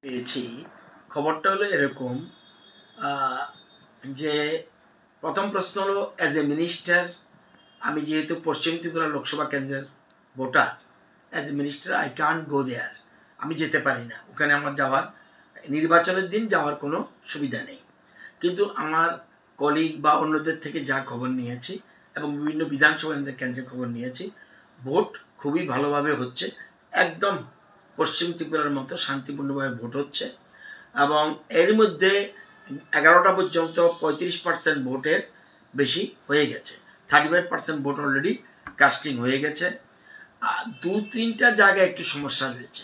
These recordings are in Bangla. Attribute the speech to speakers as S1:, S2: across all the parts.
S1: পেয়েছি খবরটা হলো এরকম যে প্রথম প্রশ্ন হলো অ্যাজ এ মিনিস্টার আমি যেহেতু পশ্চিম ত্রিপুরা লোকসভা কেন্দ্রের voter as a minister I can't go there, আমি যেতে পারি না ওখানে। আমার যাওয়ার নির্বাচনের দিন যাওয়ার কোনো সুবিধা নেই। কিন্তু আমার কলিগ বা অন্যদের থেকে যা খবর নিয়েছি এবং বিভিন্ন বিধানসভা কেন্দ্রের খবর নিয়েছি, ভোট খুবই ভালোভাবে হচ্ছে, একদম পশ্চিম ত্রিপুরার মতো শান্তিপূর্ণভাবে ভোট হচ্ছে। এবং এর মধ্যে 11টা পর্যন্ত 35% ভোটের বেশি হয়ে গেছে, 35% ভোট অলরেডি কাস্টিং হয়ে গেছে। 2-3টা জায়গায় একটু সমস্যা রয়েছে।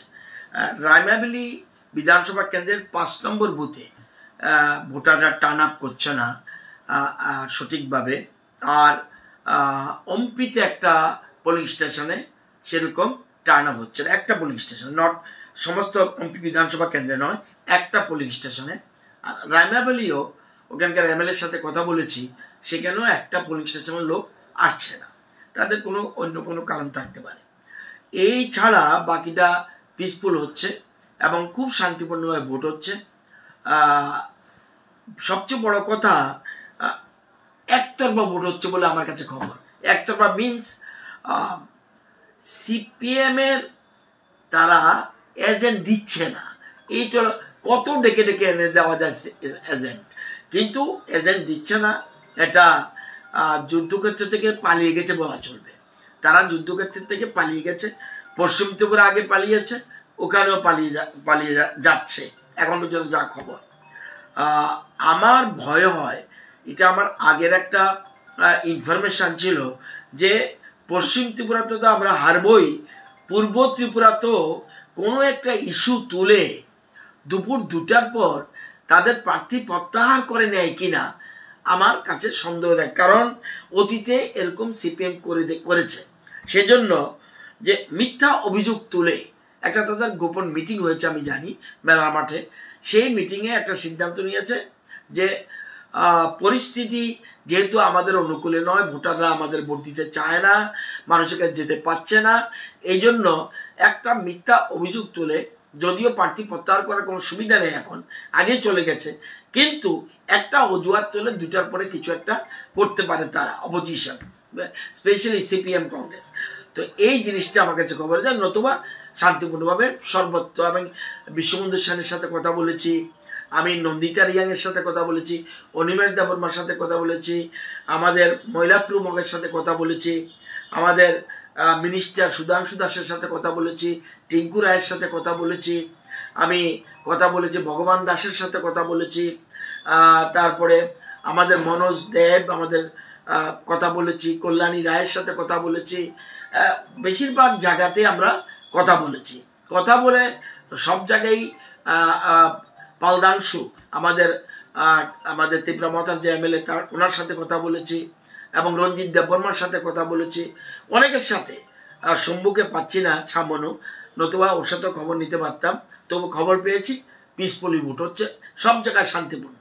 S1: রায়মাবেলি বিধানসভা কেন্দ্রের 5 নম্বর বুথে ভোটাররা টার্ন আপ করছে না সঠিকভাবে। আর অম্পিতে একটা পোলিং স্টেশনে সেরকম টার্ন আপ হচ্ছে না, একটা পোলিং স্টেশন, নট সমস্ত অম্পি বিধানসভা কেন্দ্রে নয়, একটা পোলিং স্টেশনে। আর রায়মাবেলিও ওখানকার এমএলএর সাথে কথা বলেছি, সেখানেও একটা পোলিং স্টেশনের লোক আসছে না, তাদের অন্য কোনো কারণ থাকতে পারে। এই ছাড়া বাকিটা পিসফুল হচ্ছে এবং খুব শান্তিপূর্ণভাবে ভোট হচ্ছে। সবচেয়ে বড় কথা, একতরফা ভোট হচ্ছে বলে আমার কাছে খবর। একতরফা মিনস সিপিএমের তারা এজেন্ট দিচ্ছে না। এইটা কত ডেকে ডেকে এনে দেওয়া যায় এজেন্ট, কিন্তু এজেন্ট দিচ্ছে না। এটা যুদ্ধক্ষেত্র থেকে পালিয়ে গেছে বলা চলবে। তারা যুদ্ধক্ষেত্র থেকে পালিয়ে গেছে, পশ্চিম ত্রিপুরা আগে পালিয়েছে, ওখানেও পালিয়ে যাচ্ছে এখন পর্যন্ত যা খবর। আমার ভয় হয়, এটা আমার আগের একটা ইনফরমেশন ছিল যে পশ্চিম ত্রিপুরাতে তো আমরা হারবই, পূর্ব ত্রিপুরাতেও কোনো একটা ইস্যু তুলে দুপুর 2টার পর তাদের প্রার্থী প্রত্যাহার করে নেয় কিনা আমার কাছে সন্দেহ দেয়। কারণ অতীতে এরকম সিপিএম করেছে। সেজন্য যে মিথ্যা অভিযোগ তুলে একটা তাদের গোপন মিটিং হয়েছে আমি জানি মেলার মাঠে, সেই মিটিংয়ে একটা সিদ্ধান্ত নিয়েছে যে পরিস্থিতি যেহেতু আমাদের অনুকূলে নয়, ভোটাররা আমাদের ভোট দিতে চায় না, মানুষের কাছে যেতে পারছে না, এই জন্য একটা মিথ্যা অভিযোগ তুলে, যদিও প্রার্থী প্রত্যাহার করার কোনো সুবিধা নেই এখন, আগে চলে গেছে, কিন্তু একটা অজুহাত তুলে 2টার পরে কিছু একটা করতে পারে তারা, অপোজিশন, স্পেশালি সিপিএম কংগ্রেস। তো এই জিনিসটা আমার কাছে খবর যায়, নতুবা শান্তিপূর্ণভাবে সর্বত্র। আমি বিশ্ববন্ধু সেনের সাথে কথা বলেছি, আমি নন্দিতা রিয়াংয়ের সাথে কথা বলেছি, অনিমেষ দেববর্মার সাথে কথা বলেছি, আমাদের মহিলাপ্রু মগের সাথে কথা বলেছি, আমাদের মিনিস্টার সুধাংশু দাসের সাথে কথা বলেছি, টিঙ্কু রায়ের সাথে কথা বলেছি, আমি কথা বলেছি ভগবান দাসের সাথে কথা বলেছি, তারপরে আমাদের মনোজ দেব আমাদের কথা বলেছি, কল্যাণী রায়ের সাথে কথা বলেছি। বেশিরভাগ জায়গাতে আমরা কথা বলেছি। কথা বলে সব জায়গায় পালদাংশু আমাদের ত্রিপুরা মতার যে এমএলএ, তার ওনার সাথে কথা বলেছি, এবং রঞ্জিত দেববর্মার সাথে কথা বলেছি, অনেকের সাথে। শম্ভুকে পাচ্ছি না, ছামনু, নতুবা ওর সাথে খবর নিতে পারতাম। তবু খবর পেয়েছি পিসফুলি ভোট হচ্ছে, সব জায়গায় শান্তিপূর্ণ।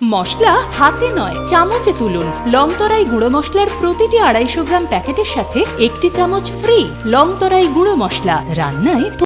S2: মশলা হাতে নয় চামচে তুলুন। লংতরাই গুঁড়ো মশলার প্রতিটি 250 গ্রাম প্যাকেটের সাথে 1টি চামচ ফ্রি। লংতরাই গুঁড়ো মশলা, রান্নায়